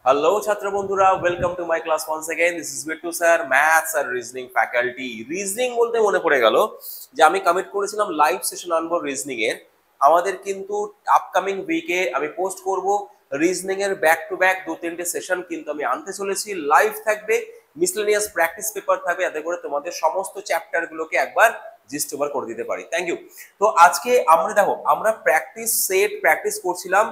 Hello ছাত্র বন্ধুরা, welcome to my class once again. This is Bittu sir, maths আর reasoning faculty. Reasoning বলতে মনে পড়ে গেল যে আমি কমিট করেছিলাম লাইভ সেশন আনবো রিজনিং এর। আমাদের কিন্তু আপকামিং উইকে আমি পোস্ট করব রিজনিং এর ব্যাক টু ব্যাক 2-3টে সেশন কিন্তু আমি আনতে চলেছি। লাইভ থাকবে, মিসলেনিয়াস প্র্যাকটিস পেপার থাকবে, যাতে করে তোমাদের সমস্ত চ্যাপ্টার গুলোকে একবার জিস্ট ওভার করে দিতে পারি। Thank you. তো আজকে আমরা প্র্যাকটিস সেট প্র্যাকটিস করছিলাম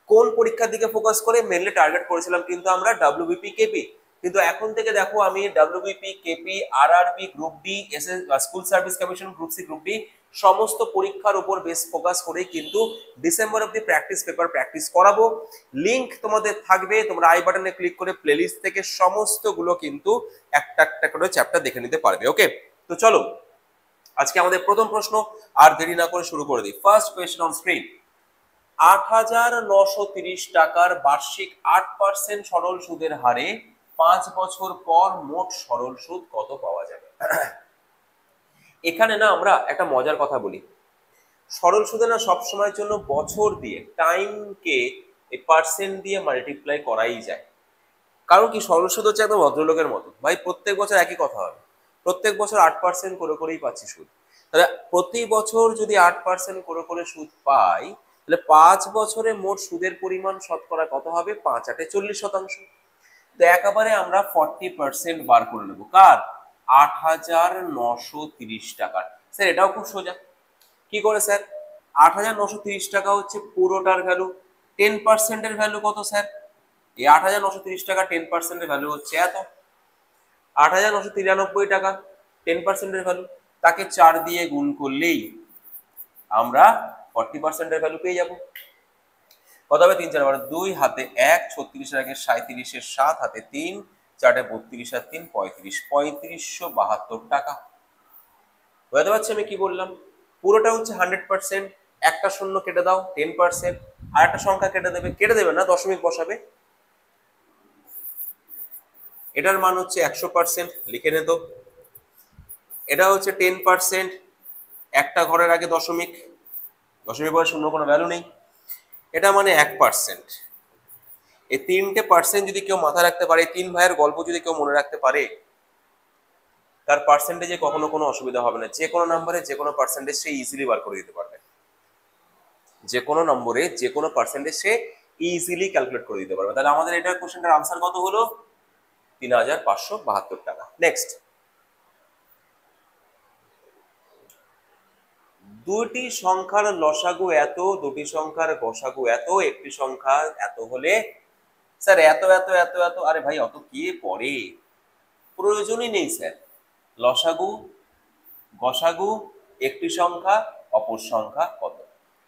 কোন পরীক্ষার দিকে ফোকাস করে, মেনলি টার্গেট করেছিলাম কিন্তু আমরা ডব্লিউবিপি কেপি। কিন্তু এখন থেকে দেখো আমি WBP KP, RRB, group D, SS, school service commission, group C, group D সমস্ত পরীক্ষার উপর বেস ফোকাস করে কিন্তু ডিসেম্বর অবধি প্র্যাকটিস পেপার প্র্যাকটিস করাবো। লিংক তোমাদের থাকবে, তোমরা আই বাটনে ক্লিক করে প্লেলিস্ট থেকে সমস্ত গুলো কিন্তু একটা একটা করে চ্যাপ্টার দেখে নিতে পারবে। ওকে, তো চলো আজকে আমাদের প্রথম প্রশ্ন আর দেরি না করে শুরু করে দিই। First question on screen. ৮,৯৩০ টাকার বার্ষিক ৮% সরল সুদের হারে ৫ বছর পর মোট সরল সুদ কত পাওয়া যাবে? এখানে না আমরা একটা মজার কথা বলি, সরল সুদে না সবসময়ের জন্য বছর দিয়ে, টাইমকে এই পার্সেন্ট দিয়ে মাল্টিপ্লাই করাই যায়। কারণ কি, সরল সুদ হচ্ছে একদম ভদ্রলোকের মতো, ভাই প্রত্যেক বছর একই কথা হবে, প্রত্যেক বছর 8% করে করেই পাচ্ছি সুদ। তাহলে প্রতি বছর যদি 8% করে করে সুদ পাই, তাহলে 5 বছরে মোট সুদের পরিমাণ শতকরা কত হবে? 5×8 40%। তো একেবারে আমরা 40% বার করে নেবো। কার? 8,930 টাকার। স্যার এটাও খুব সোজা। কি করে স্যার? 8,930 টাকা হচ্ছে পুরোটার ভ্যালু। 10% এর ভ্যালু কত স্যার? এই 8,930 টাকা 10% এর ভ্যালু হচ্ছে এত। 8,993 টাকা 10% এর ভ্যালু, তাকে 4 দিয়ে গুণ করলেই আমরা 40% এর ভ্যালু পেয়ে যাব। কত হবে? 3 4 2 হাতে 1, 36 এর আগে 37 এর 7 হাতে 3, 4 32 আর 3 35, 3572 টাকা। বুঝতে পারছি আমি কি বললাম? পুরোটা হচ্ছে 100%, একটা শূন্য কেটে দাও 10%, আর একটা সংখ্যা কেটে দেবে না, দশমিক বসাবে। এটার মান হচ্ছে 100%, লিখে নে তো। এটা হচ্ছে 10%, একটা ঘরের আগে দশমিক, দশমিক পরে শূন্য কোনো ভ্যালু নেই। এটা মানে 1%। এই 3টে পার্সেন্ট যদি কেউ মাথায় রাখতে পারে, 3 ভাইয়ের গল্প যদি কেউ মনে রাখতে পারে, তার পার্সেন্টেজে কখনো কোনো অসুবিধা হবে না। যে কোনো নাম্বারে যে কোনো পার্সেন্টেজ সে ইজিলি বার করে দিতে পারবে। যে কোনো নম্বরে যে কোনো পার্সেন্টেজ সে ইজিলি ক্যালকুলেট করে দিতে পারবে। তাহলে আমাদের এটার কোশ্চেনটার আনসার কত হলো? 3,572 টাকা। নেক্সট, দুটি সংখ্যার লসাগু এত, দুটি সংখ্যার গসাগু এত, একটি সংখ্যা এত হলে, স্যার এত এত এত এত, আরে ভাই অত কে পড়ে, প্রয়োজনই নেই স্যার। লসাগু, গসাগু, একটি সংখ্যা, অপর সংখ্যা কত?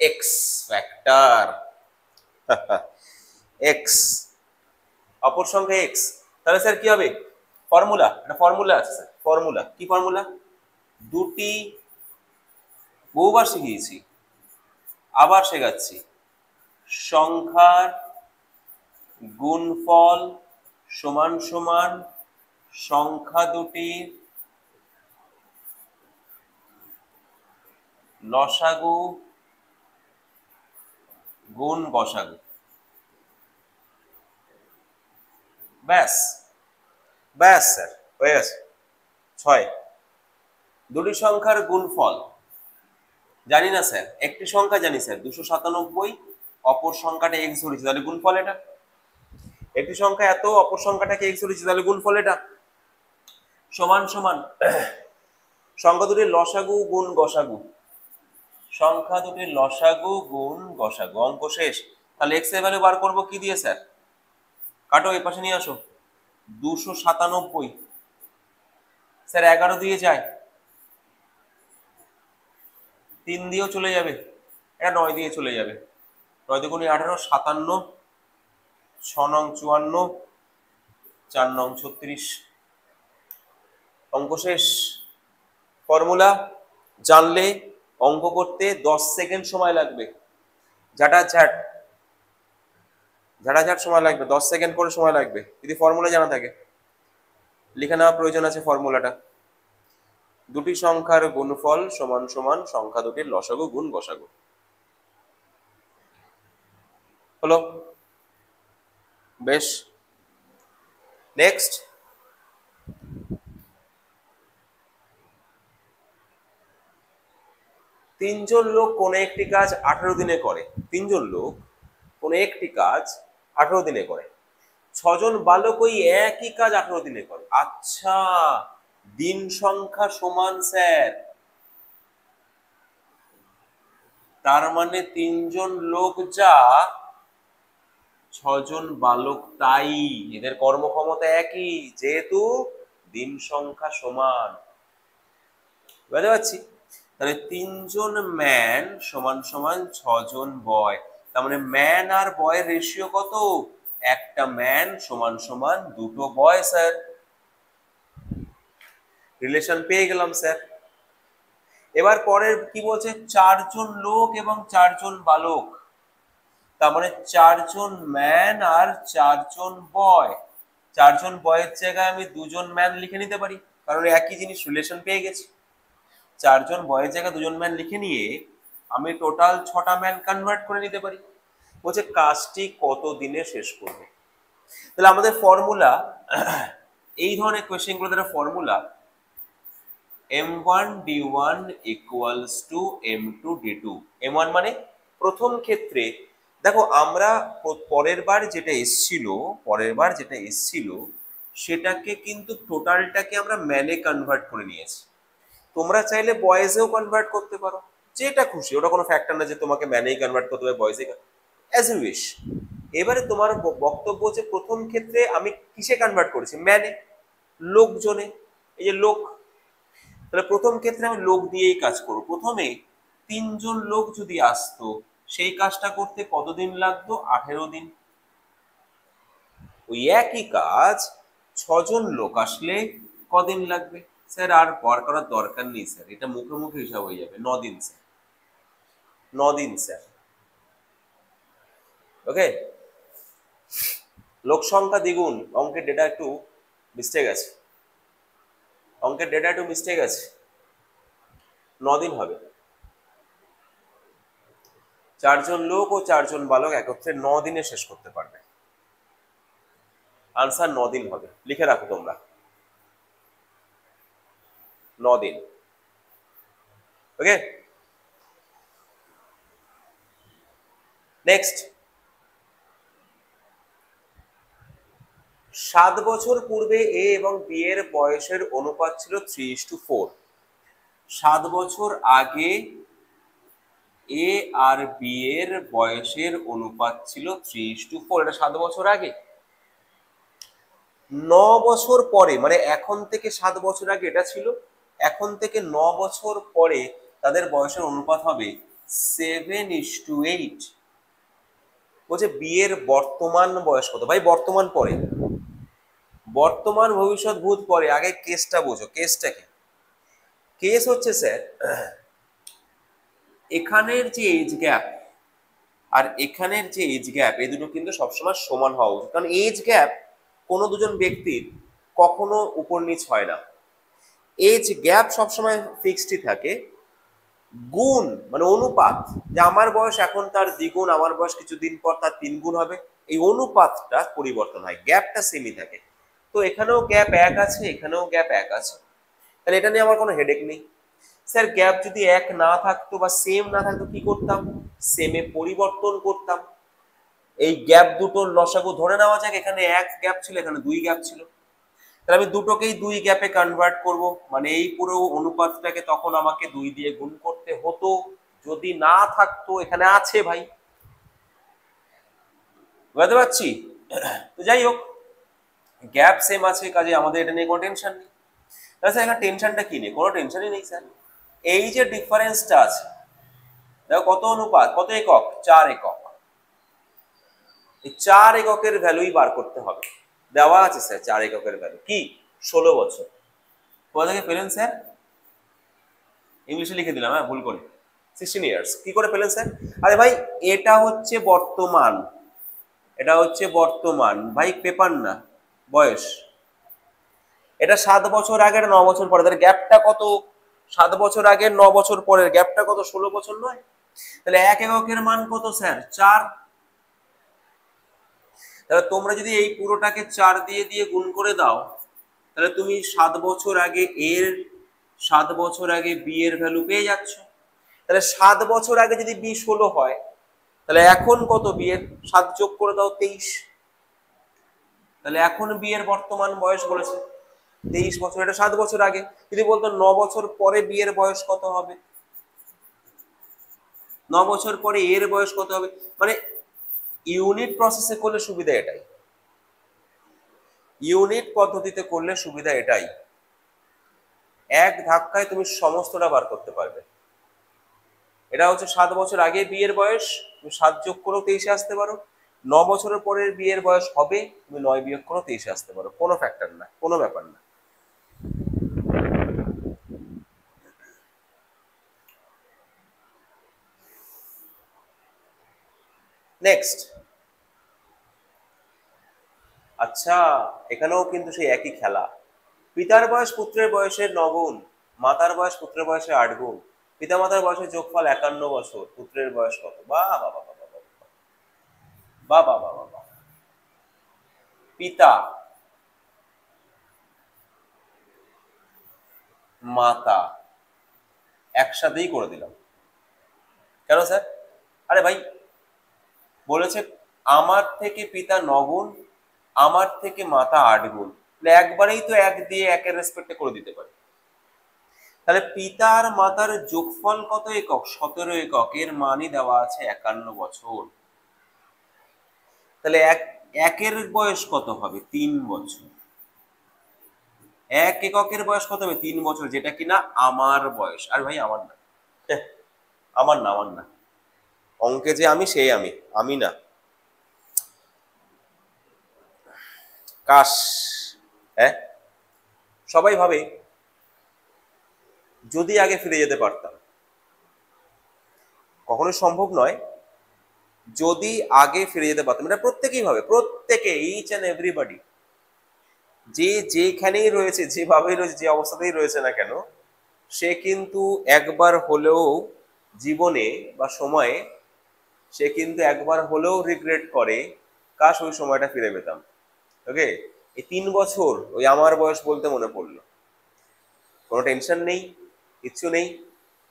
X factor. এক্স, অপর সংখ্যা এক্স। তাহলে স্যার কি হবে? ফর্মুলা, একটা ফর্মুলা আছে স্যার। ফর্মুলা কি? ফর্মুলা দুটি, বহুবার শিখিয়েছি, আবার শেখাচ্ছি। সংখ্যার গুণফল সমান সমান সংখ্যা দুটির লসাগু গুণ গসাগু। ব্যাস ব্যাস স্যার, হয়ে গেছে। 6, দুটি সংখ্যার গুণফল জানি না স্যার, একটি সংখ্যা জানি স্যার 297, অপর সংখ্যাটা এক্স ধরেছি, তাহলে গুণফল এটা। একটি সংখ্যা এত, অপর সংখ্যাটাকে এক্স ধরেছি, তাহলে গুণফল এটা। সমান সমান সংখ্যা দুটির লসাগু গুণ গসাগু, সংখ্যা দুটির লসাগু গুণ গসাগু। অঙ্ক শেষ। তাহলে এক্স এর ভ্যালু বার করবো কি দিয়ে স্যার? কাটো, এই পাশে নিয়ে আসো। 297 স্যার 11 দিয়ে যায়, 3 দিয়েও চলে যাবে, এটা 9 দিয়ে চলে যাবে। 9 দুগুণে 18, 57, 6 নং 54, 4 নং 36। অঙ্ক শেষ। ফর্মুলা জানলে অঙ্ক করতে 10 সেকেন্ড সময় লাগবে। ঝাটাঝাট ঝাটাঝাট সময় লাগবে, 10 সেকেন্ড করে সময় লাগবে যদি ফর্মুলা জানা থাকে। লিখে নেওয়া প্রয়োজন আছে ফর্মুলাটা। দুটি সংখ্যার গুণফল সমান সমান সংখ্যা দুটির লসাগু গুণ গসাগু। হলো? বেশ, নেক্সট, তিনজন লোক কোন একটি কাজ 18 দিনে করে। তিনজন লোক কোন একটি কাজ 18 দিনে করে। ছজন বালক ওই একই কাজ 18 দিনে করে। আচ্ছা, দিন সংখ্যা সমান স্যার, তার মানে তিনজন লোক যা, ছজন বালক তাই, এদের কর্মক্ষমতা একই, যেহেতু দিন সংখ্যা সমান। বুঝতে পারছি? তাহলে তিনজন ম্যান সমান সমান ছজন বয়। তার মানে ম্যান আর বয়ের রেশিও কত? একটা ম্যান সমান সমান দুটো বয় স্যার। রিলেশন পেয়ে গেলাম স্যার। এবার পরের কি বলছে? চারজন লোক এবং চারজন বালক, তার মানে চারজন ম্যান আর চারজন বয়। চারজন বয়ের জায়গায় আমি দুজন ম্যান লিখে নিতে পারি, কারণ একই জিনিস, রিলেশন পেয়ে গেছি। চারজন বয়ের জায়গায় দুজন ম্যান লিখে নিয়ে আমি টোটাল 6টা ম্যান কনভার্ট করে নিতে পারি। বলছে কাজটি কত দিনে শেষ করবে। তাহলে আমাদের ফর্মুলা, এই ধরনের কোয়েশ্চেন গুলো দ্বারা formula m1 d1 equals to m2 d2। m1 মানে প্রথম ক্ষেত্রে দেখো আমরা পরের বার যেটা এসছিল সেটাকে কিন্তু টোটালটাকে আমরা ম্যানে কনভার্ট করে নিয়েছি। তোমরা চাইলে বয়েজেও কনভার্ট করতে পারো, যেটা খুশি, ওটা কোনো ফ্যাক্টর না যে তোমাকে ম্যানেই কনভার্ট করতে হবে বয়েজে, অ্যাজ ইউ উইশ। এবারে তোমার বক্তব্য যে প্রথম ক্ষেত্রে আমি কিসে কনভার্ট করেছি? ম্যানে, লোকজনে, এই যে লোক। তাহলে প্রথম ক্ষেত্রে আমি লোক দিয়েই কাজ করব। প্রথমে তিনজন লোক যদি আসতো, সেই কাজটা করতে কতদিন লাগতো? 18 দিন। ওই একই কাজ ছজন লোক আসলে কদিন লাগবে? স্যার আর পর করার দরকার নেই স্যার, এটা মুখে মুখে হিসাব হয়ে যাবে। 9 দিন স্যার, 9 দিন স্যার। ওকে, লোক সংখ্যা দ্বিগুণ। অঙ্কের ডেটা একটু মিস্টেক আছে, অঙ্কের ডেটা একটু মিস্টেক আছে। 9 দিন হবে। চারজন লোক ও চারজন বালক একত্রে 9 দিনে শেষ করতে পারবে। আনসার 9 দিন হবে, লিখে রাখো তোমরা 9 দিন। ওকে, নেক্সট, 7 বছর পূর্বে এ এবং বি এর বয়সের অনুপাত ছিল 3:4। 7 বছর আগে এ আর বি এর বয়সের অনুপাত ছিল 3:4, এটা 7 বছর আগে। 9 বছর পরে, মানে এখন থেকে 7 বছর আগে এটা ছিল, এখন থেকে 9 বছর পরে তাদের বয়সের অনুপাত হবে 7:8। বলছে বি এর বর্তমান বয়স কত? ভাই বর্তমান পরে, বর্তমান ভবিষ্যৎ ভূত পরে, আগে কেসটা বোঝো। কেসটা কি? কেস হচ্ছে স্যার, এখানের যে এজ গ্যাপ আর এখানের যে এজ গ্যাপ, এই দুটো কিন্তু সবসময় সমান হওয়া উচিত, কারণ এজ গ্যাপ কোনো দুজন ব্যক্তির কখনো উপর নিচ হয় না। এজ গ্যাপ সবসময় ফিক্সডই থাকে। গুণ মানে অনুপাত, যে আমার বয়স এখন তার দ্বিগুণ, আমার বয়স কিছুদিন পর তার 3 গুণ হবে, এই অনুপাতটা পরিবর্তন হয়, গ্যাপটা সেমই থাকে। তো এখানেও গ্যাপ 1 আছে, এখানেও গ্যাপ 1 আছে, তাহলে এটা নিয়ে আমার কোনো হেডেক নেই। স্যার গ্যাপ যদি 1 না থাকতো বা সেম না থাকতো কি করতাম? সেমে পরিবর্তন করতাম। এই গ্যাপ দুটোর লসাগু ধরে নেওয়া যাক, এখানে 1 গ্যাপ ছিল, এখানে 2 গ্যাপ ছিল, তাহলে আমি দুটোকেই 2 গ্যাপে কনভার্ট করব। মানে এই পুরো অনুপাতটাকে তখন আমাকে 2 দিয়ে গুণ করতে হতো, যদি না থাকতো এখানে আছে ভাই। বুঝতে পারছি? তো যাই হোক, গ্যাপ সেম আছে, কাজে আমাদের এটা নিয়ে কোনো টেনশন নেই। তাহলে স্যার এখানে টেনশনটা কি নেই? কোনো টেনশনই নেই স্যার। এই যে ডিফারেন্সটা আছে, দেখো কত অনুপাত, কত একক? 4 একক। এই 4 এককের ভ্যালুই বার করতে হবে। দেওয়া আছে স্যার 4 এককের ভ্যালু কি? 16 বছর। কোথা থেকে পেলেন স্যার? ইংলিশে লিখে দিলাম, হ্যাঁ ভুল করে, 16 ইয়ার্স। কি করে পেলেন স্যার? আরে ভাই এটা হচ্ছে বর্তমান, এটা হচ্ছে বর্তমান ভাই, পেপার না, বয়স। এটা 7 বছর আগে, 9 বছর পরে, তাহলে গ্যাপটা কত? 7 বছর আগে 9 বছর পরের গ্যাপটা কত? 16 বছর নয়? তাহলে 1 এককের মান কত স্যার? 4। তাহলে তোমরা যদি এই পুরোটাকে 4 দিয়ে দিয়ে গুণ করে দাও, তাহলে তুমি 7 বছর আগে এর 7 বছর আগে বি এর ভ্যালু পেয়ে যাচ্ছ। তাহলে 7 বছর আগে যদি বি 16 হয়, তাহলে এখন কত বি এর? 7 যোগ করে দাও 23। তাহলে এখন বি এর বর্তমান বয়স বলেছে 23 বছর, এটা 7 বছর আগে। যদি বলতো 9 বছর পরে বি এর বয়স কত হবে, 9 বছর পরে এর বয়স কত হবে, মানে ইউনিট প্রসেসে করলে সুবিধা এটাই, ইউনিট পদ্ধতিতে করলে সুবিধা এটাই, এক ধাক্কায় তুমি সমস্তটা বার করতে পারবে। এটা হচ্ছে 7 বছর আগে বিয়ের বয়স, তুমি 7 যোগ করেও 23-এ আসতে পারো। 9 বছরের পরের বিয়ের বয়স হবে, তুমি 9 বিয়োগ করেও 23-এ আসতে পারো, কোনো ফ্যাক্টর না, কোনো ব্যাপার না। নেক্সট, আচ্ছা এখানেও কিন্তু সেই একই খেলা। পিতার বয়স পুত্রের বয়সের 9 গুণ, মাতার বয়স পুত্রের বয়সের 8 গুণ, পিতা মাতার বয়সের যোগফল 51 বছর, পুত্রের বয়স কত? বাহ বাহ বাহ বাহ বাহ বাহ বাহ বাহ বাহ বাহ। পিতা মাতা একসাথেই করে দিলাম। কেন স্যার? আরে ভাই বলেছে আমার থেকে পিতা 9 গুণ, আমার থেকে মাতা 8 গুণ, একবারেই তো 1 দিয়ে 1-এর রেসপেক্টে করে দিতে পারে। তাহলে পিতা আর মাতার যোগফল কত একক? 17 একক, এর মানই দেওয়া আছে 51 বছর। তাহলে একের বয়স কত হবে? 3 বছর। 1 এককের বয়স কত হবে? 3 বছর, যেটা কিনা আমার বয়স। আর ভাই আমার না, আমার না, আমার না, অঙ্কে যে আমি সেই আমি, আমি না। কাশ, হ্যাঁ সবাই ভাবে যদি আগে ফিরে যেতে পারতাম, কখনো সম্ভব নয়। যদি আগে ফিরে যেতে পারতাম, এটা প্রত্যেকেই ভাবে, প্রত্যেকে, ইচ অ্যান্ড এভরিবডি, যে যেখানেই রয়েছে, যেভাবেই রয়েছে, যে অবস্থাতেই রয়েছে না কেন, সে কিন্তু একবার হলেও জীবনে বা সময়ে, সে কিন্তু একবার হলেও রিগ্রেট করে, কাশ ওই সময়টা ফিরে পেতাম। ওকে, এই 3 বছর ওই আমার বয়স বলতে মনে পড়লো, কোনো টেনশন নেই, কিচ্ছু নেই,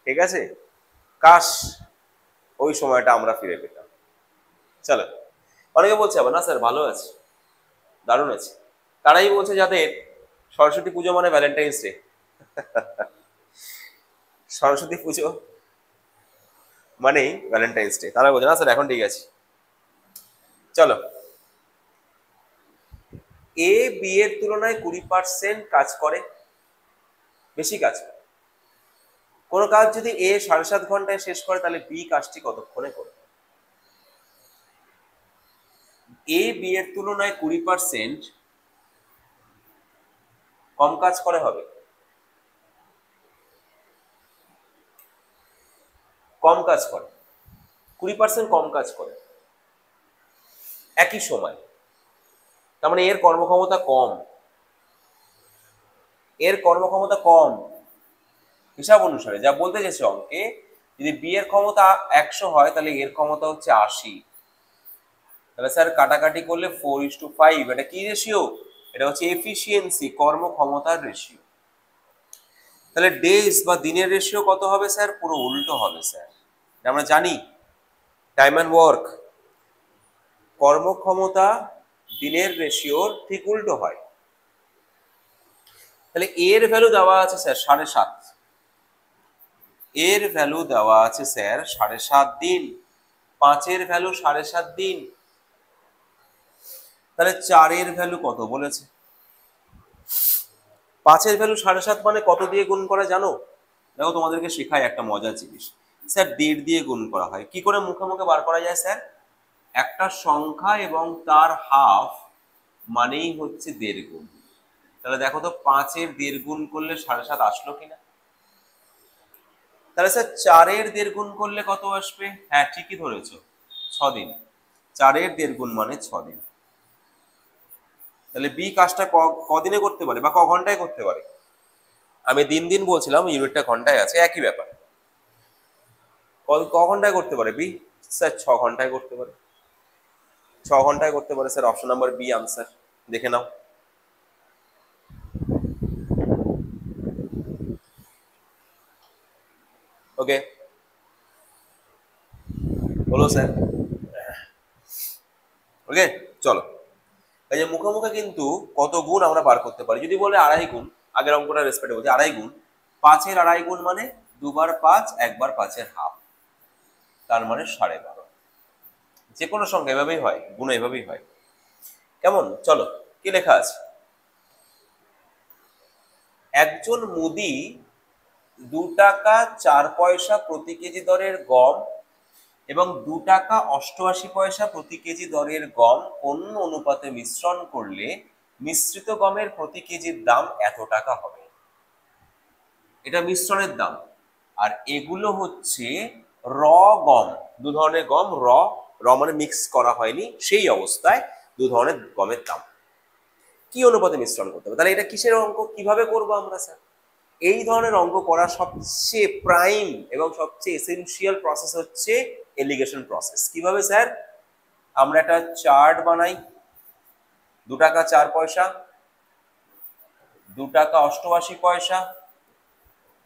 ঠিক আছে, কাশ ওই সময়টা আমরা ফিরে পেতাম। চলো, অনেকে বলছে আবার না স্যার ভালো আছে, দারুণ আছে, তারাই বলছে যাদের সরস্বতী পুজো মানে ভ্যালেন্টাইন্স ডে, সরস্বতী পুজো মানেই ভ্যালেন্টাইন্স ডে, তারা বলছে না স্যার এখন ঠিক আছে। চলো, এ বি এর তুলনায় 20% কাজ করে, বেশি কাজ করে। কোনো কাজ যদি এ 7.5 ঘন্টায় শেষ করে, তাহলে বি কাজটি কতক্ষণে করবে? এ বি এর তুলনায় 20% কম কাজ করে হবে, কম কাজ করে, 20% কম কাজ করে একই সময়, তার মানে এর কর্মক্ষমতা কম, এর কর্মক্ষমতা কম হিসাব অনুসারে যা বলতে চাইছে অঙ্কে, যদি বি এর ক্ষমতা 100 হয়, তাহলে এর ক্ষমতা হচ্ছে 80। তাহলে স্যার কাটাকাটি করলে 4:5, এটা কি রেশিও? এটা হচ্ছে এফিসিয়েন্সি, কর্মক্ষমতার রেশিও। তাহলে ডেজ বা দিনের রেশিও কত হবে স্যার? পুরো উল্টো হবে স্যার, আমরা জানি টাইম অ্যান্ড ওয়ার্ক, কর্মক্ষমতা দিনের রেশিওর ঠিক উল্টো হয়। তাহলে এর ভ্যালু দেওয়া আছে স্যার 7.5, এর ভ্যালু দেওয়া আছে স্যার 7.5 দিন, 5-এর ভ্যালু 7.5 দিন, তাহলে 4-এর ভ্যালু কত বলেছে? 5-এর ভ্যালু 7.5 মানে কত দিয়ে গুণ করা জানো? দেখো তোমাদেরকে শেখাই একটা মজার জিনিস, স্যার 1.5 দিয়ে গুণ করা হয়। কি করে মুখে মুখে বার করা যায় স্যার? একটা সংখ্যা এবং তার হাফ মানেই হচ্ছে 1.5 গুণ। তাহলে দেখো তো 5-এর 1.5 গুণ করলে 7.5 আসলো কিনা? তাহলে স্যার 4-এর 1.5 গুণ করলে কত আসবে? হ্যাঁ ঠিকই ধরেছো, 6 দিন। 4-এর 1.5 গুণ মানে 6 দিন। তাহলে বি কাজটা কদিনে করতে পারে বা ক ঘন্টায় করতে পারে? আমি দিন দিন বলছিলাম, ইউনিটটা ঘন্টায় আছে, একই ব্যাপার। ক ঘন্টায় করতে পারে বি? স্যার 6 ঘন্টায় করতে পারে। ঘন্টায় করতে পারে sir, option number B answer. দেখে নাও। ওকে, বলো স্যার। ওকে, চলো। এই যে মুখোমুখি কিন্তু কত গুণ আমরা বার করতে পারি, যদি বলে আড়াই গুণ, আগের অঙ্কটা রেসপেক্ট বলছি আড়াই গুণ, 5-এর আড়াই গুণ মানে 2 বার 5, 1 বার 5-এর হাফ, তার মানে 12.5। যে কোনো সংখ্যা এভাবেই হয়, গুণ এভাবেই হয়। কেমন? চলো, কি লেখা আছে? একজন মুদি 2 টাকা 4 পয়সা প্রতি কেজি দরের গম এবং 2 টাকা 88 পয়সা প্রতি কেজি দরের গম কোন অনুপাতে মিশ্রণ করলে মিশ্রিত গমের প্রতি কেজির দাম এত টাকা হবে। এটা মিশ্রণের দাম, আর এগুলো হচ্ছে র গম, দু ধরনের গম, র র মানে মিক্স করা হয়নি, সেই অবস্থায় দু ধরনের গমের দাম কি অনুপাতে মিশ্রণ করতে হবে। তাহলে এটা কিসের অঙ্ক, কিভাবে করবো আমরা স্যার? এই ধরনের অঙ্ক করার সবচেয়ে প্রাইম এবং সবচেয়ে এসেনশিয়াল প্রসেস হচ্ছে এলিগেশন প্রসেস। কিভাবে স্যার? আমরা একটা চার্ট বানাই, 2 টাকা 4 পয়সা, 2 টাকা 88 পয়সা,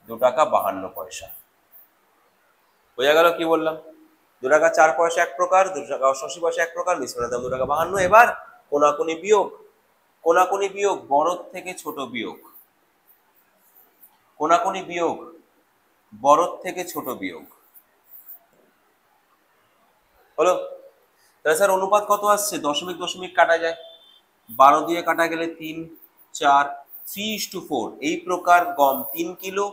2 টাকা 52 পয়সা। বোঝা গেল কি বললাম? 2 টাকা 4 পয়সা এক প্রকার, 2 টাকা 88 পয়সা এক প্রকার, মিশ্রণের দাম 2 টাকা 52। এবার কোনাকুনি বিয়োগ, কোনাকুনি বিয়োগ, বড় থেকে ছোট বিয়োগ, কোনাকুনি বিয়োগ, বড় থেকে ছোট বিয়োগ, হলো? তাহলে স্যার অনুপাত কত আসছে? দশমিক দশমিক কাটা যায়, 12 দিয়ে কাটা গেলে 3, 4, 3:4। এই প্রকার গম 3 কিলো,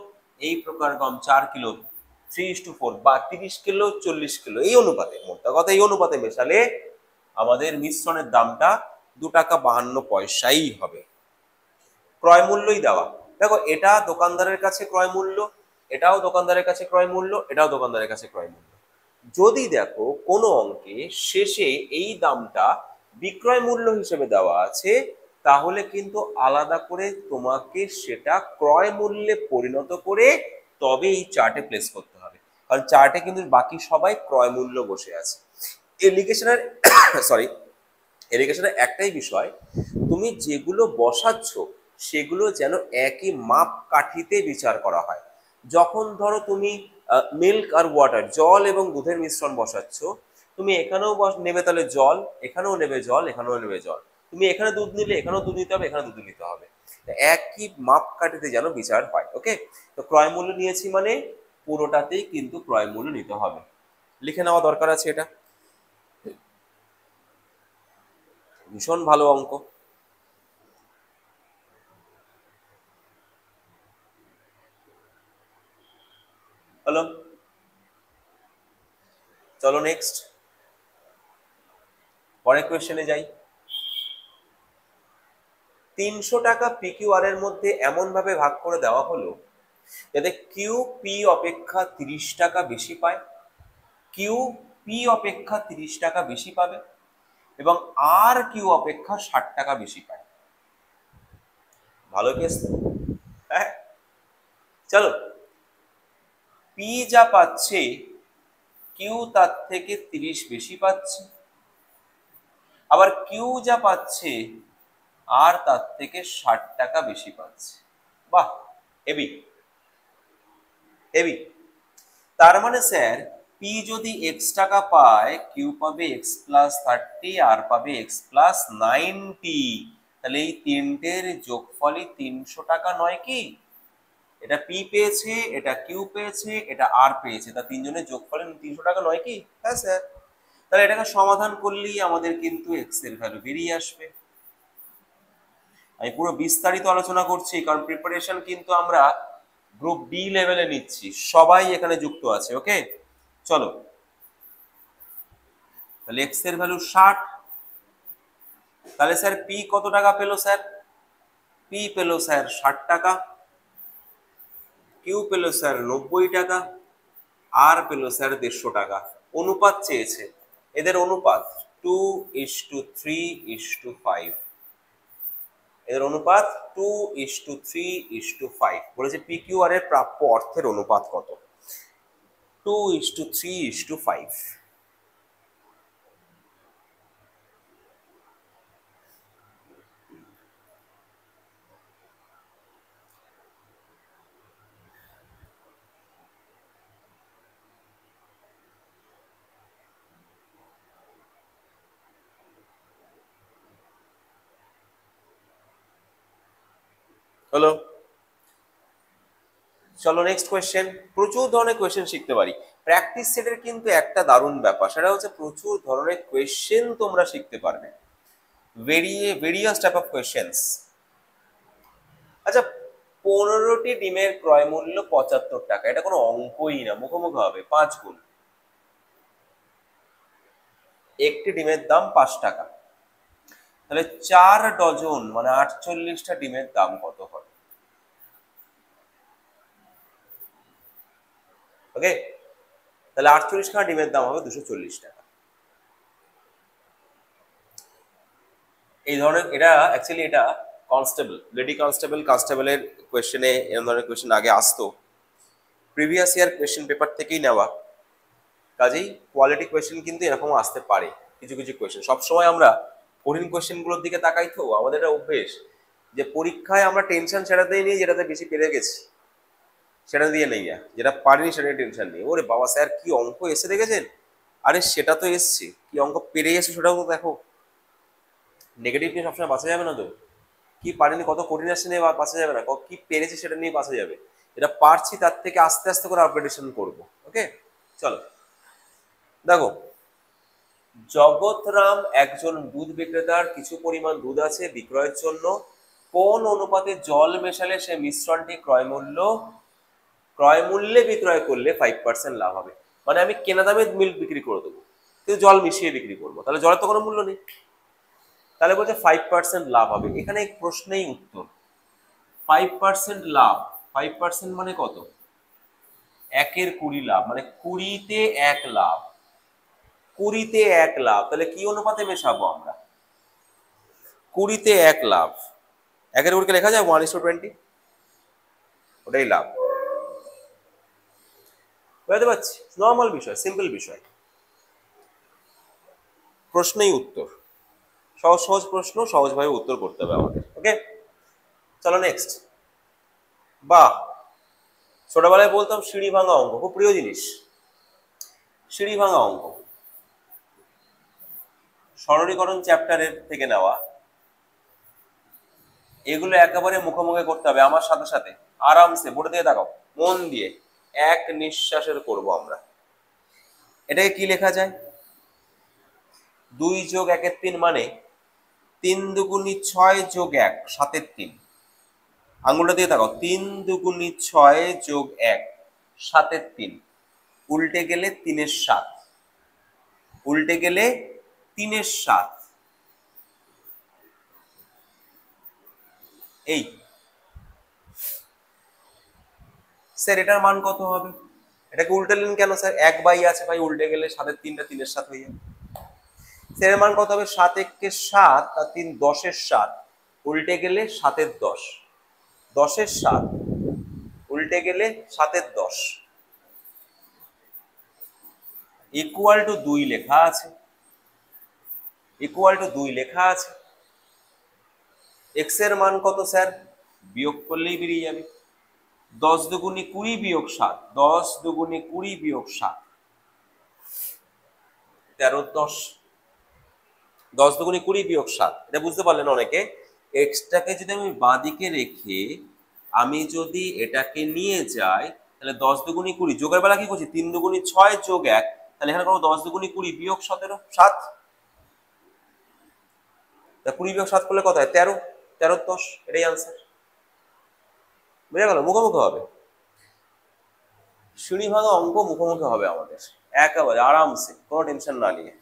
এই প্রকার গম 4 কিলো, 3:4 বা 30 কিলো 40 কিলো, এই অনুপাতে, মোটা কথা এই অনুপাতে মেশালে আমাদের মিশ্রণের দামটা 2 টাকা 52 পয়সাই হবে। ক্রয় মূল্যই দেওয়া। দেখো, এটা দোকানদারের কাছে ক্রয় মূল্য, এটাও দোকানদারের কাছে ক্রয় মূল্য, এটাও দোকানদারের কাছে ক্রয় মূল্য। যদি দেখো কোনো অঙ্কে শেষে এই দামটা বিক্রয় মূল্য হিসেবে দেওয়া আছে, তাহলে কিন্তু আলাদা করে তোমাকে সেটা ক্রয় মূল্যে পরিণত করে তবে এই চার্টে প্লেস করতে হবে, কারণ চার্টে কিন্তু বাকি সবাই ক্রয় মূল্য বসে আছে। এলিগেশনের সরি, এলিগেশনের একটাই বিষয়, তুমি যেগুলো বসাচ্ছ সেগুলো যেন একই মাপ কাঠিতে বিচার করা হয়। যখন ধরো তুমি মিল্ক আর ওয়াটার, জল এবং দুধের মিশ্রণ বসাচ্ছ, তুমি এখানেও নেবে তাহলে জল, এখানেও নেবে জল, এখানেও নেবে জল। তুমি এখানে দুধ নিলে এখানেও দুধ নিতে হবে, এখানে দুধ নিতে হবে, একই মাপ কাঠিতে যেন বিচার হয়। ওকে, তো ক্রয় মূল্য নিয়েছি মানে পুরোটাতেই কিন্তু ক্রয় মূল্য নিতে হবে, লিখে নেওয়া দরকার আছে। এটা ভীষণ ভালো অঙ্ক। হলো, চলো নেক্সট পরের কোয়েশ্চেনে যাই। 300 টাকা পিকিউআর এর মধ্যে এমন ভাবে ভাগ করে দেওয়া হলো যাতে কিউ পি অপেক্ষা 30 টাকা বেশি পায়, কিউ পি অপেক্ষা 30 টাকা বেশি পাবে এবং আর কিউ অপেক্ষা 60 টাকা বেশি পায়। ভালো কেস, হ্যাঁ? চলো, পি যা পাচ্ছে কিউ তার থেকে 30 বেশি পাচ্ছে, আবার কিউ যা পাচ্ছে আর তার থেকে 60 টাকা বেশি পাচ্ছে। বাহ, হেভি হেভি। তার মানে স্যার, পি যদি এক্স টাকা পায়, কিউ পাবে এক্স প্লাস 30, আর পাবে এক্স প্লাস 90। তাহলে এই তিনটের যোগফলই 300 টাকা নয় কি? এটা পি পেয়েছে, এটা কিউ পেয়েছে, এটা আর পেয়েছে, তা তিনজনের যোগফলে 300 টাকা নয় কি? হ্যাঁ স্যার। তাহলে এটাকে সমাধান করলেই আমাদের কিন্তু এক্স এর ভ্যালু বেরিয়ে আসবে। আমি পুরো বিস্তারিত আলোচনা করছি কারণ প্রিপারেশন কিন্তু আমরা গ্রুপ ডি লেভেলে নিচ্ছি, সবাই এখানে যুক্ত আছে। ওকে, চলো, তাহলে এক্স এর ভ্যালু 60। তাহলে স্যার পি কত টাকা পেলো স্যার? পি পেলো স্যার 60 টাকা, কিউ পেলো স্যার 90 টাকা, আর পেলো স্যার 150 টাকা। অনুপাত চেয়েছে, এদের অনুপাত 2:3:5, এদের অনুপাত 2:3:5। বলেছে পি কিউ আর এর প্রাপ্য অর্থের অনুপাত কত? 2:3:5। হলো। চলো নেক্সট কোয়েশ্চেন। প্রচুর ধরনের কোয়েশ্চেন শিখতে পারি। প্র্যাকটিস সেটের কিন্তু একটা দারুণ ব্যাপার, সেটা হচ্ছে প্রচুর ধরনের কোয়েশ্চেন তোমরা শিখতে পারবে, ভেরিয়াস টাইপ অফ কোয়েশ্চেন্স। আচ্ছা, 15টি ডিমের ক্রয় মূল্য 75 টাকা, এটা কোনো অঙ্কই না, মুখোমুখি হবে 5 গুণ। একটি ডিমের দাম 5 টাকা, তাহলে 4 ডজন মানে 48টা ডিমের দাম কত হবে? ওকে, তাহলে 48খানা ডিমের দাম হবে 240 টাকা। এই ধরনের, এটা অ্যাকচুয়ালি এটা কনস্টেবল, লেডি কনস্টেবলের কোয়েশ্চেনে এরকম ধরনের কোয়েশ্চেন আগে আসতো, প্রিভিয়াস ইয়ার কোয়েশ্চেন পেপার থেকেই নেওয়া। কাজেই কোয়ালিটি কোয়েশ্চেন কিন্তু এরকম আসতে পারে কিছু কিছু কোয়েশ্চেন। সবসময় আমরা কঠিন কোয়েশ্চেনগুলোর দিকে তাকাই, তো আমাদের একটা অভ্যেস যে পরীক্ষায় আমরা টেনশন সেটাতেই নিয়ে যেটাতে বেশি পেরে গেছি সেটা দিয়ে নেই, যেটা পারিনি সেটা টেনশন নেই। ওরে বাবা স্যার কি অঙ্ক এসে দেখেছেন, আরে সেটা তো এসছে, কি অঙ্ক পেরে গেছে সেটাও তো দেখো। নেগেটিভ নিয়ে সবসময় বাঁচা যাবে না তো, কি পারিনি কত কঠিন আসছে নিয়ে বাঁচা যাবে না, কি পেরেছে সেটা নিয়ে বাঁচা যাবে। এটা পারছি তার থেকে আস্তে আস্তে করে আপগ্রেডেশন করবো। ওকে চলো দেখো, জগৎরাম একজন দুধ বিক্রেতার কিছু পরিমাণ দুধ আছে বিক্রয়ের জন্য, কোন অনুপাতে জল মেশালে সে মিশ্রণটি ক্রয় মূল্যে বিক্রয় করলে 5% লাভ হবে। মানে আমি কেনা দামে মিল্ক বিক্রি করে দেবো কিন্তু জল মিশিয়ে বিক্রি করবো, তাহলে জলের তো কোনো মূল্য নেই, তাহলে বলছে 5% লাভ হবে। এখানে প্রশ্নেই উত্তর 5% লাভ। 5% মানে কত? 1-এর 20 লাভ, মানে 20-তে 1 লাভ। 20-তে 1 লাভ, তাহলে কি অনুপাতে মেশাবো আমরা? 20-তে 1 লাভ, 1-এর 20 লেখা যায় 1:20, ওটাই লাভ। বুঝতে পারছি, নর্মাল বিষয়, সিম্পল বিষয়, প্রশ্নেই উত্তর। সহজ সহজ প্রশ্ন সহজভাবে উত্তর করতে হবে আমাদের। ওকে চলো নেক্সট। বাহ, ছোটবেলায় বলতাম সিঁড়ি ভাঙা অঙ্ক, খুব প্রিয় জিনিস। সিঁড়ি ভাঙা অঙ্ক সরলীকরণ চ্যাপ্টারের থেকে নেওয়া, এগুলো একেবারে মুখোমুখি করতে হবে আমার সাথে সাথে, আরামসে বোর্ডে দিয়ে তাকাও, মন দিয়ে এক নিঃশ্বাসের করব আমরা। এটাকে কি লেখা যায়? 2 + 1 = 3 মানে 3 দুগুণি 6 + 1 7-এর 3। আঙুলটা দিয়ে তাকাও, 3 দুগুণি 6 + 1 7-এর 3, উল্টে গেলে 3-এর 7, উল্টে গেলে 3-এর 7। এই স্যার এটার মান কত হবে? এটাকে উল্টালেন কেন স্যার? 1 আছে ভাই, উল্টে গেলে 7-এর 3টা 3-এর 7 হয়ে যাবে। স্যার এর মান কত হবে? 7-1 7 আর 3 10-এর 7, উল্টে গেলে 7-এর 10, 10-এর 7 উল্টে গেলে 7-এর 10 ইকুয়াল টু 2 লেখা আছে, ইকুয়াল টু 2 লেখা আছে। এক্স এর মান কত স্যার? বিয়োগ করলেই বেরিয়ে যাবে। 10 দুগুণি 20 বিয়োগ 7, 10 দুগুণি 20 বিয়োগ 7, 13-10, 10 দুগুণি 20 বিয়োগ 7। এটা বুঝতে পারলেন অনেকে? এক্সটাকে যদি আমি বাঁদিকে রেখে আমি যদি এটাকে নিয়ে যাই, তাহলে 10 দুগুণি 20, যোগের বেলা কি করছি? 3 দুগুণি 6 যোগ 1, তাহলে এখানে কোনো 10 দুগুণি 20 বিয়োগ 17 7, তা 20 বিয়োগ 7 করলে কত হয়? 13, 13-10, এটাই আনসার। বুঝে গেল? মুখোমুখি হবে, সিঁড়ি ভাঙা অঙ্ক মুখোমুখি হবে আমাদের একেবারে আরামসে, কোনো টেনশন না নিয়ে।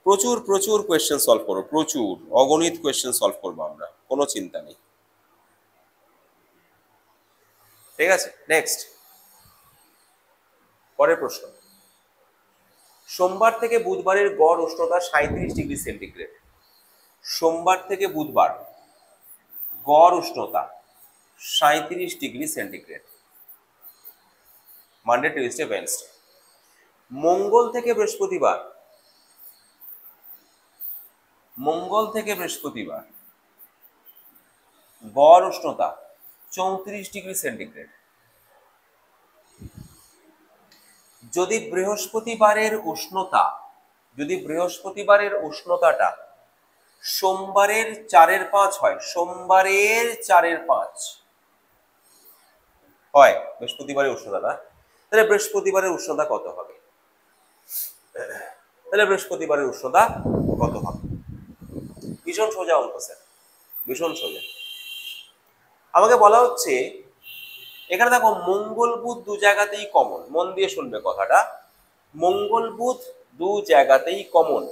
প্রচুর প্রচুর কোয়েশ্চেন সলভ করবো, প্রচুর অগণিত কোয়েশ্চেন সলভ করবো আমরা, কোনো চিন্তা নেই। ঠিক আছে নেক্সট, পরের প্রশ্ন। সোমবার থেকে বুধবারের গড় উষ্ণতা 37°C। সোমবার থেকে বুধবার গড় উষ্ণতা 37°C, মানডে টিউসডে ওয়েডনেসডে। মঙ্গল থেকে বৃহস্পতিবার গড় উষ্ণতা 34°C। যদি বৃহস্পতিবারের উষ্ণতাটা সোমবারের 4/5 হয়, সোমবারের 4/5 হয় বৃহস্পতিবারের উষ্ণতা না, তাহলে বৃহস্পতিবারের উষ্ণতা কত হবে? তাহলে বৃহস্পতিবারের উষ্ণতা কত হবে? ভীষণ সোজা অঙ্ক স্যার, ভীষণ সোজা। আমাকে বলা হচ্ছে এখানে দেখো মঙ্গল বুধ দু জায়গাতেই কমন, মন দিয়ে শুনবে কথাটা, মঙ্গল বুধ দু জায়গাতেই কমন।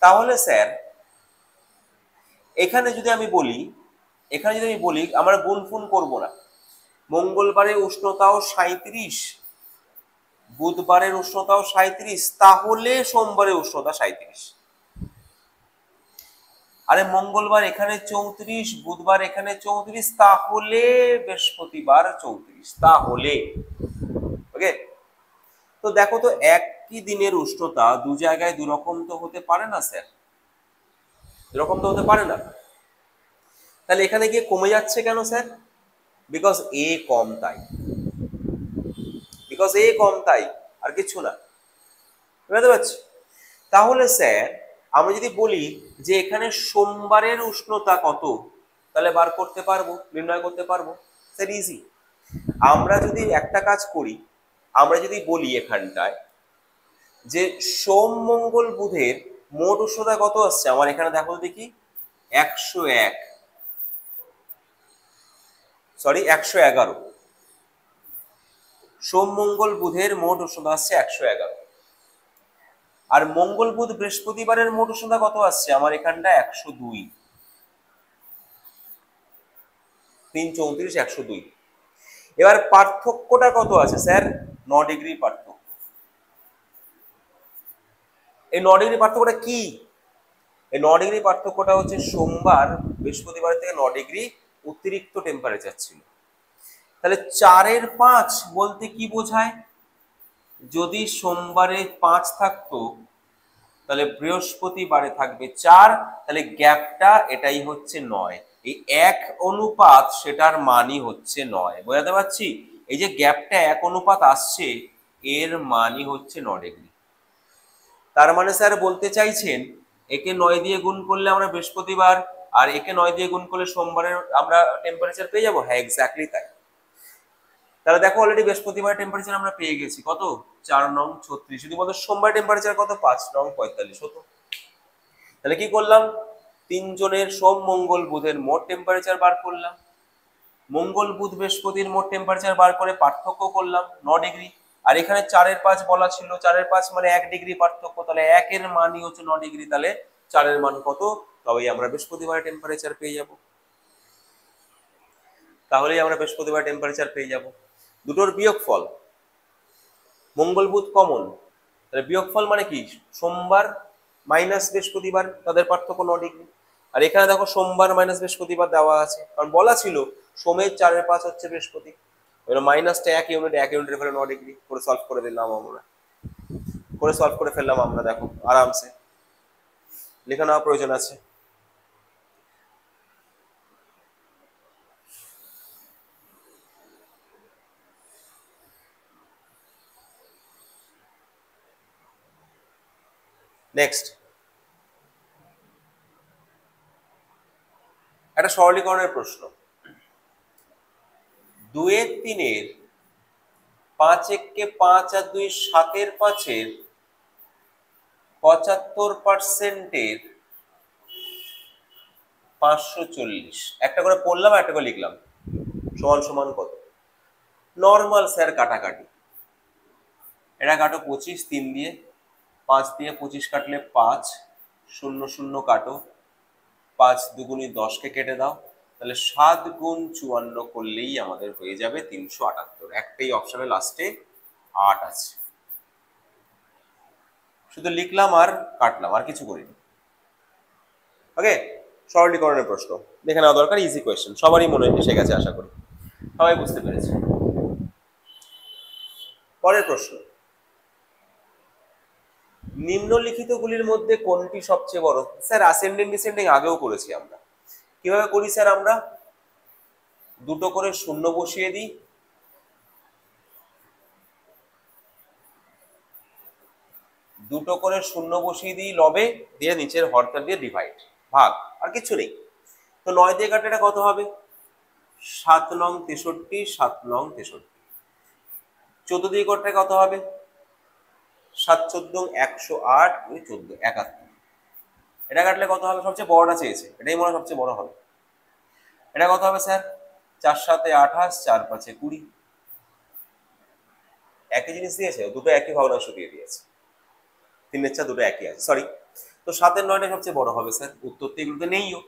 তাহলে স্যার এখানে যদি আমি বলি, আমরা গুণফুন করবো না, মঙ্গলবারের উষ্ণতাও 37, বুধবারের উষ্ণতাও 37, তাহলে সোমবারের উষ্ণতা 37। আরে মঙ্গলবার এখানে 34, বুধবার এখানে 34, তাহলে বৃহস্পতিবার 34, তাহলে। ওকে, তো দেখো তো একই দিনের উষ্ণতা দু জায়গায় দুরকম তো হতে পারে না স্যার, এরকম তো হতে পারে না। তাহলে এখানে গিয়ে কমে যাচ্ছে কেন স্যার? বিকজ এ কম তাই, বিকজ এ কম তাই, আর কিছু না। বুঝতে পারছি? তাহলে স্যার আমরা যদি বলি যে এখানে সোমবারের উষ্ণতা কত, তাহলে বার করতে পারবো, নির্ণয় করতে পারবো স্যার, ইজি। আমরা যদি একটা কাজ করি, আমরা যদি বলি এখানটায় যে সোম মঙ্গল বুধের মোট উষ্ণতা কত আসছে, আমার এখানে দেখো দেখি 101, সরি 111, সোম মঙ্গল বুধের মোট উষ্ণতা আসছে 111, আর মঙ্গল বুধ বৃহস্পতিবারের মোট উষ্ণতা কত আসছে আমার এখানটা 102, 3 34 102। এবার পার্থক্যটা কত আছে স্যার? 9 ডিগ্রি পার্থক্য। এই 9 ডিগ্রি পার্থক্যটা কি? এই 9 ডিগ্রি পার্থক্যটা হচ্ছে সোমবার বৃহস্পতিবার থেকে 9 ডিগ্রি অতিরিক্ত টেম্পারেচার ছিল। তাহলে 4/5 বলতে কি বোঝায়? যদি সোমবারে 5 থাকতো তাহলে বৃহস্পতিবারে থাকবে 4, তাহলে গ্যাপটা এটাই হচ্ছে 9। এই 1 অনুপাত সেটার মানই হচ্ছে 9। বোঝাতে পারছি? এই যে গ্যাপটা 1 অনুপাত আসছে, এর মানই হচ্ছে 9 ডিগ্রি। তার মানে স্যার বলতে চাইছেন একে 9 দিয়ে গুণ করলে আমরা বৃহস্পতিবার, আর একে 9 দিয়ে গুণ করলে সোমবারের আমরা টেম্পারেচার পেয়ে যাবো। হ্যাঁ, এক্স্যাক্টলি তাই। তাহলে দেখো অলরেডি বৃহস্পতিবার টেম্পারেচার আমরা পেয়ে গেছি কত, 4 নং 36। যদি বলতো সোমবার টেম্পারেচার কত, 5 নং 45 হতো। তাহলে কি করলাম, তিনজনের সোম মঙ্গল বুধের মোট টেম্পারেচার বার করলাম, মঙ্গল বুধ বৃহস্পতির মোট টেম্পারেচার বার করে পার্থক্য করলাম 9 ডিগ্রি। আর এখানে 4/5 বলা ছিল, 4/5 মানে 1 ডিগ্রি পার্থক্য, তাহলে 1 এর মানই হচ্ছে 9 ডিগ্রি, তাহলে 4 এর মান কত, তবেই আমরা বৃহস্পতিবার টেম্পারেচার পেয়ে যাব। তাহলেই আমরা বৃহস্পতিবার টেম্পারেচার পেয়ে যাব। দুটোর বিয়োগফল, মঙ্গল বুধ কমন, তাহলে বিয়োগফল মানে কি, সোমবার মাইনাস বৃহস্পতিবার, তাদের পার্থক্য 9 ডিগ্রি। আর এখানে দেখো সোমবার মাইনাস বৃহস্পতিবার দেওয়া আছে, কারণ বলা ছিল সোমের 4/5 হচ্ছে বৃহস্পতি, মাইনাসটা 1 ইউনিট, 1 ইউনিটের ফলে 9 ডিগ্রি করে সলভ করে দিলাম আমরা, করে সলভ করে ফেললাম আমরা, দেখো আরামসে লেখা নেওয়া প্রয়োজন আছে। নেক্সট একটা সরলীকরণের প্রশ্ন, 2 এর 3 এর 5 1 5 আর 2 7 5 এর 75% 540, একটা করে পড়লাম একটা করে লিখলাম, সমান সমান কত? নর্মাল স্যার কাটাকাটি, এটা কাটো 25 3 দিয়ে, 5 দিয়ে 25 কাটলে 5, 0 0 কাটো, 5 2 10 কে কেটে দাও, তাহলে 7 গুণ 54 করলেই আমাদের হয়ে যাবে 378। একটাই অপশনে লাস্টে 8 আছে, শুধু লিখলাম আর কাটলাম, আর কিছু করিনি। ওকে, সরলীকরণের প্রশ্ন দেখে নেওয়া দরকার, ইজি কোয়েশ্চেন, সবারই মনে এসে গেছে আশা করি, সবাই বুঝতে পেরেছে। পরের প্রশ্ন, নিম্নলিখিত গুলির মধ্যে কোনটি সবচেয়ে বড়? স্যার অ্যাসেন্ডিং ডিসেন্ডিং আগেও করেছি আমরা, কিভাবে করি স্যার? আমরা দুটো করে শূন্য বসিয়ে দিই, দুটো করে শূন্য বসিয়ে দিই লবে, দিয়ে নিচের হরটা দিয়ে ডিভাইড, ভাগ, আর কিছু নেই। তো 9 দিয়ে কাটলে এটা কত হবে? 7 নং 63, 7 নং 63। 14 দিয়ে কাটলে কত হবে? 7 14 108, 14 71। এটা কাটলে কত হবে? সবচেয়ে বড়টা চেয়েছে, এটাই মনে হয় সবচেয়ে বড় হবে। এটা কত হবে স্যার? 4 7 28, 4 5 20। একই জিনিস দিয়েছে, দুটো একই ভগ্নাংশ দিয়ে দিয়েছে, 3 এর দুটো একই আছে, সরি। তো 7 এর 9টা সবচেয়ে বড় হবে স্যার, উত্তর তো এগুলোতে নেইও।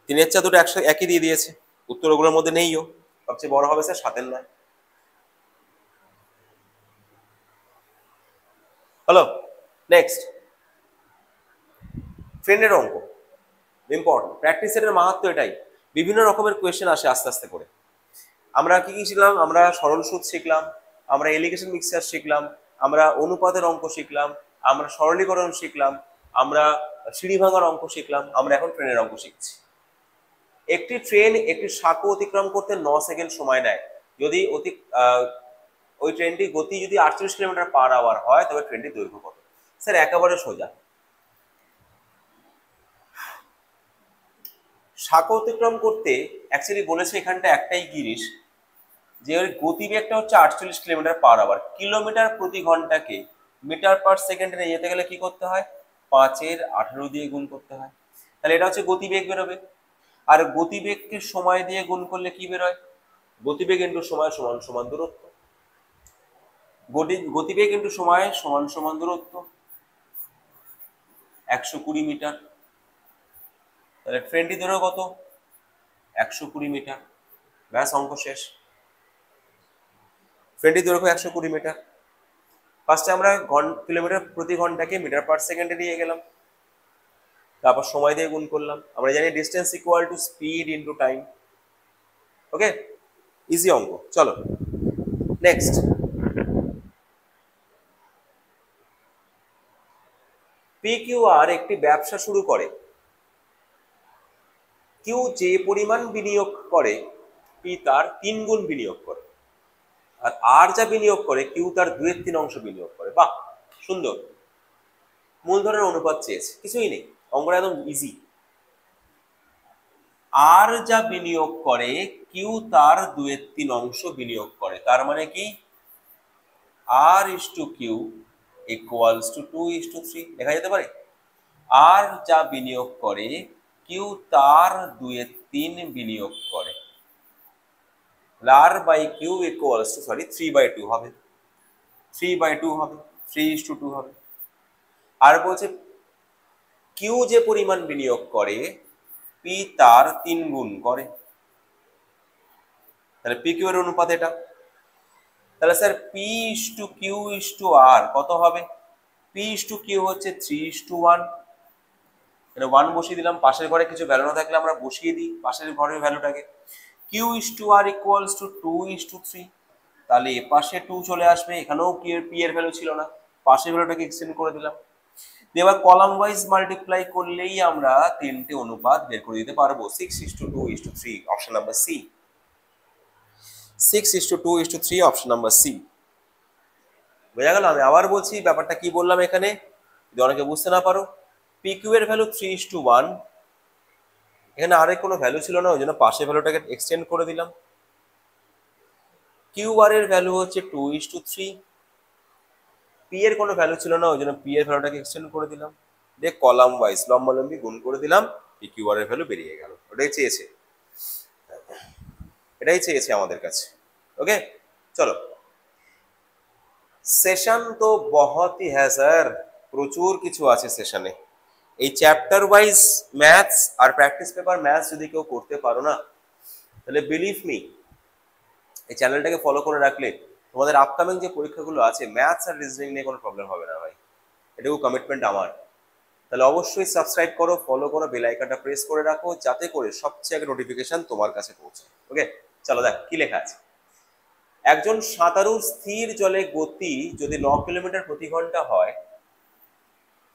3 এর দুটো একই দিয়ে দিয়েছে, উত্তর ওগুলোর মধ্যে নেইও, সবচেয়ে বড় হবে স্যার 7 এর 9। হলো। নেক্সট, ফ্রেন্ডের অঙ্ক ইম্পর্টেন্ট। প্র্যাকটিস সেটের মাহাত্ম এটাই, বিভিন্ন রকমের কোয়েশ্চেন আসে আস্তে আস্তে করে। আমরা কি কি শিখলাম? আমরা সরল সুদ শিখলাম, আমরা এলিগেশন মিক্সচার শিখলাম, আমরা অনুপাতের অঙ্ক শিখলাম, আমরা সরলীকরণ শিখলাম, আমরা সিঁড়ি ভাঙার অঙ্ক শিখলাম, আমরা এখন ট্রেনের অঙ্ক শিখছি। একটি ট্রেন একটি সাঁকো অতিক্রম করতে 9 সেকেন্ড সময় নেয়। যদি ওই ট্রেনটি গতি যদি 48 কিলোমিটার/আওয়ার হয়, তবে ট্রেনটির দৈর্ঘ্য কত? স্যার একেবারে সোজা। সাঁকো অতিক্রম করতে অ্যাকচুয়ালি বলেছে এখানটা একটাই জিনিস, যে ওর গতিবেগটা হচ্ছে 48 কিলোমিটার/আওয়ার। কিলোমিটার প্রতি ঘন্টাকে মিটার পার সেকেন্ডে নিয়ে যেতে গেলে কি করতে হয়? 5 এর 18 দিয়ে গুণ করতে হয়। তাহলে এটা হচ্ছে গতিবেগ বেরোবে। আর গতিবেগকে সময় দিয়ে গুণ করলে কি বেরোয়? গতিবেগ ইন্টু সময় সমান সমান দূরত্ব। গতিবেগ ইন্টু সময় সমান সমান দূরত্ব, 120 মিটার। তাহলে ট্রেনটি ধরো কত? 120 মিটার। ব্যাস, অঙ্ক শেষ। ট্রেনটি দৈর্ঘ্য 120 মিটার। ফার্স্টে আমরা কিলোমিটার প্রতি ঘন্টাকে মিটার পার সেকেন্ডে নিয়ে গেলাম, তারপর সময় দিয়ে গুণ করলাম। আমরা জানি distance equal to speed into time. Okay, easy অঙ্ক। চলো নেক্সট। PQR একটি ব্যবসা শুরু করে। কিউ যে পরিমাণ বিনিয়োগ করে, পি তার 3 গুণ বিনিয়োগ করে। আর আর যা বিনিয়োগ করে, কিউ তার 2/3 অংশ বিনিয়োগ করে। বাহ, সুন্দর। মূলধনের অনুপাত চেয়েছে, কিছুই নেই, অঙ্কটা একদম ইজি। আর যা বিনিয়োগ করে, কিউ তার 2/3 অংশ বিনিয়োগ করে। তার মানে কি? আর ইস টু কিউ ইকুয়ালস টু 2:3 লেখা যেতে পারে। আর যা বিনিয়োগ করে, কিউ তার 2/3 বিনিয়োগ করে। আর বাই কিউ ইকুয়ালস টু 3/2 হবে, 3/2 হবে, 3:2 হবে। আর বলছে কিউ যে পরিমাণ বিনিয়োগ করে, পি তার 3 গুণ করে। তাহলে পি কিউ এর অনুপাত এটা। তাহলে sir P is to Q is to R কত হবে? পি ইস টু কিউ হচ্ছে 3:1। এটা 1 বসিয়ে দিলাম, পাশের ঘরে কিছু ভ্যালু না থাকলে আমরা বসিয়ে দিই পাশের ঘরের ভ্যালুটাকে। Q is to R equals to 2:3। তাহলে এ পাশে 2 চলে আসবে, এখানেও পি এর ভ্যালু ছিল না, পাশের ভ্যালুটাকে এক্সটেন্ড করে দিলাম। এবার কলাম ওয়াইজ মাল্টিপ্লাই করলেই আমরা তিনটে অনুপাত বের করে দিতে পারবো। 6:2:3, option number C. 6:2:3, option number C. বোঝা গেল? আমি আবার বলছি ব্যাপারটা কি বললাম এখানে, যদি অনেকে বুঝতে না পারো। পি কিউ এর ভ্যালু 3:1, এখানে আরেক কোনো ভ্যালু ছিল না, ওই জন্য পাশের ভ্যালুটাকে এক্সটেন্ড করে দিলাম। কিউ আর এর ভ্যালু হচ্ছে 2:3, পি এর কোনো ভ্যালু ছিল না, ওই জন্য পি এর ভ্যালুটাকে এক্সটেন্ড করে দিলাম, দিয়ে কলাম ওয়াইজ লম্বালম্বি গুণ করে দিলাম, পি কিউ আর এর ভ্যালু বেরিয়ে গেল। ওটাই চেয়েছে, এটাই চেয়েছে আমাদের কাছে। ওকে, চলো। সেশন তো বহুতই হ্যাঁ স্যার, প্রচুর কিছু আছে সেশনে। এই চ্যাপ্টার ওয়াইজ ম্যাথস আর প্র্যাকটিস পেপার ম্যাথস যদি কেউ করতে পারো না, তাহলে বিলিভ মি, এই চ্যানেলটাকে ফলো করে রাখলে তোমাদের আপকামিং যে পরীক্ষাগুলো আছে ম্যাথস আর রিজনিং নিয়ে কোনো প্রবলেম হবে না ভাই, এটুকু কমিটমেন্ট আমার। তাহলে অবশ্যই সাবস্ক্রাইব করো, ফলো করো, বেল আইকনটা প্রেস করে রাখো, যাতে করে সবচেয়ে আগে নোটিফিকেশন তোমার কাছে পৌঁছে। ওকে, চলো দেখ কি লেখা আছে। একজন সাঁতারুর স্থির জলে গতি যদি 9 কিলোমিটার প্রতি ঘন্টা হয়,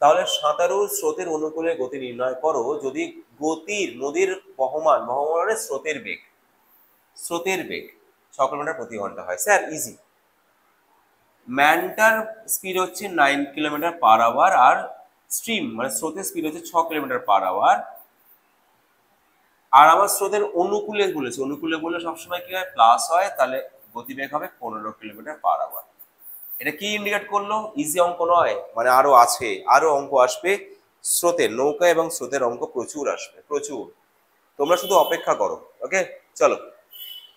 তাহলে সাঁতারুর স্রোতের অনুকূলে গতি নির্ণয় করো যদি গতির নদীর বহমান মানে স্রোতের বেগ 6 কিলোমিটার প্রতি ঘন্টা হয়। স্যার ইজি, ম্যানটার স্পিড হচ্ছে 9 কিলোমিটার/আওয়ার, আর স্ট্রিম মানে স্রোতের স্পিড হচ্ছে 6 কিলোমিটার/আওয়ার। আর আমার স্রোতের অনুকূলে বলেছে, অনুকূলে বললে সবসময় কি হয়, প্লাস হয়, তাহলে গতিবেগ হবে 15 কিলোমিটার/আওয়ার। এটা কি ইন্ডিকেট করলো? ইজি অঙ্ক নয়, মানে আরো আছে, আরো অঙ্ক আসবে। স্রোতের নৌকা এবং স্রোতের অঙ্ক প্রচুর আসবে, প্রচুর। তোমরা শুধু অপেক্ষা করো। ওকে, চলো,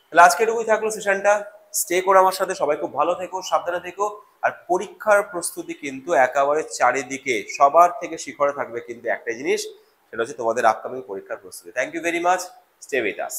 তাহলে আজকে এটুকুই থাকলো সেশনটা। স্টে করো আমার সাথে, সবাই খুব ভালো থেকো, সাবধানে থেকো। আর পরীক্ষার প্রস্তুতি কিন্তু একেবারে চারিদিকে সবার থেকে শিখরে থাকবে কিন্তু একটাই জিনিস, সেটা হচ্ছে তোমাদের আপকামিং পরীক্ষার প্রস্তুতি। Thank you very much, stay with us.